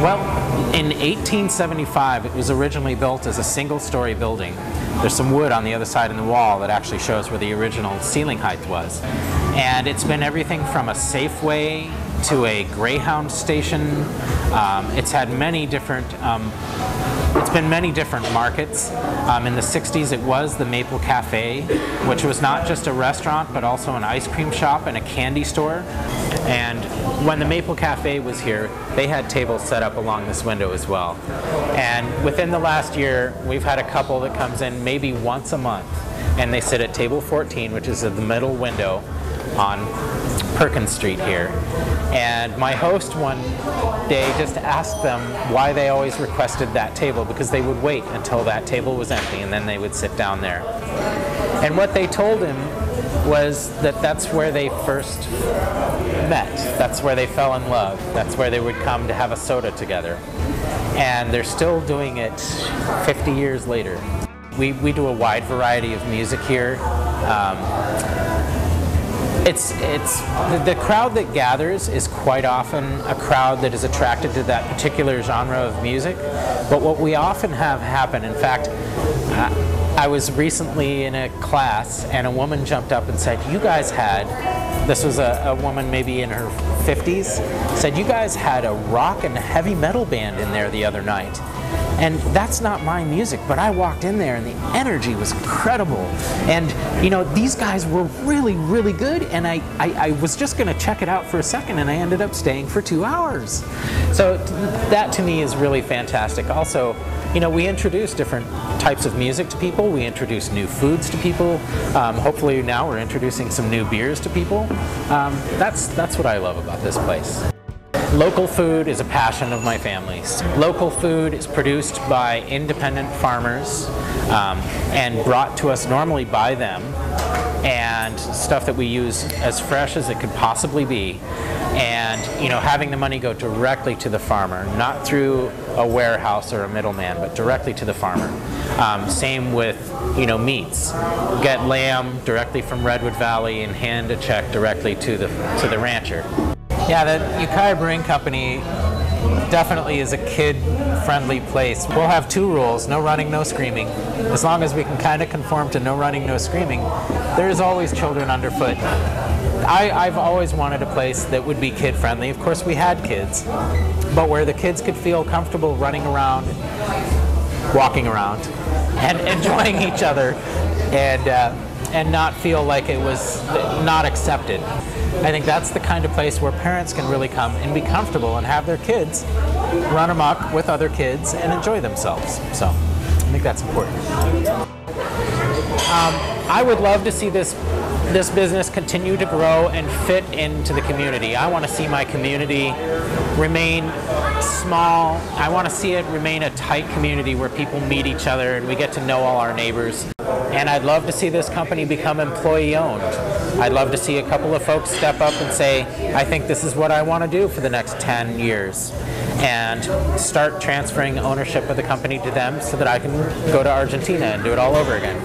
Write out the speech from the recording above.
Well, in 1875, it was originally built as a single-story building. There's some wood on the other side of the wall that actually shows where the original ceiling height was. And it's been everything from a Safeway to a Greyhound station. It's had many different it's been many different markets. In the 60s it was the Maple Cafe, which was not just a restaurant but also an ice cream shop and a candy store. And when the Maple Cafe was here, they had tables set up along this window as well. And within the last year, we've had a couple that comes in maybe once a month, and they sit at table 14, which is at the middle window on Perkins Street here. And my host one day just asked them why they always requested that table, because they would wait until that table was empty and then they would sit down there. And what they told him was that that's where they first met. That's where they fell in love. That's where they would come to have a soda together. And they're still doing it 50 years later. We do a wide variety of music here. The crowd that gathers is quite often a crowd that is attracted to that particular genre of music. But what we often have happen, in fact, I was recently in a class and a woman jumped up and said, you guys had, this was a woman maybe in her 50s, said, you guys had a rock and heavy metal band in there the other night. And that's not my music, but I walked in there and the energy was incredible. And, you know, these guys were really, really good, and I was just going to check it out for a second, and I ended up staying for 2 hours. So that to me is really fantastic. Also, you know, we introduce different types of music to people. We introduce new foods to people. Hopefully now we're introducing some new beers to people. That's what I love about this place. Local food is a passion of my family's. Local food is produced by independent farmers and brought to us normally by them, and stuff that we use as fresh as it could possibly be. And, you know, having the money go directly to the farmer, not through a warehouse or a middleman, but directly to the farmer. Same with, you know, meats. Get lamb directly from Redwood Valley and hand a check directly to the rancher. Yeah, the Ukiah Brewing Company definitely is a kid-friendly place. We'll have 2 rules: no running, no screaming. As long as we can kind of conform to no running, no screaming, there's always children underfoot. I've always wanted a place that would be kid-friendly. Of course, we had kids, but where the kids could feel comfortable running around, walking around, and enjoying each other, and not feel like it was not accepted. I think that's the kind of place where parents can really come and be comfortable and have their kids run amok with other kids and enjoy themselves. So I think that's important. I would love to see this business continue to grow and fit into the community. I want to see my community remain small. I want to see it remain a tight community where people meet each other and we get to know all our neighbors. And I'd love to see this company become employee-owned. I'd love to see a couple of folks step up and say, I think this is what I want to do for the next 10 years. And start transferring ownership of the company to them so that I can go to Argentina and do it all over again.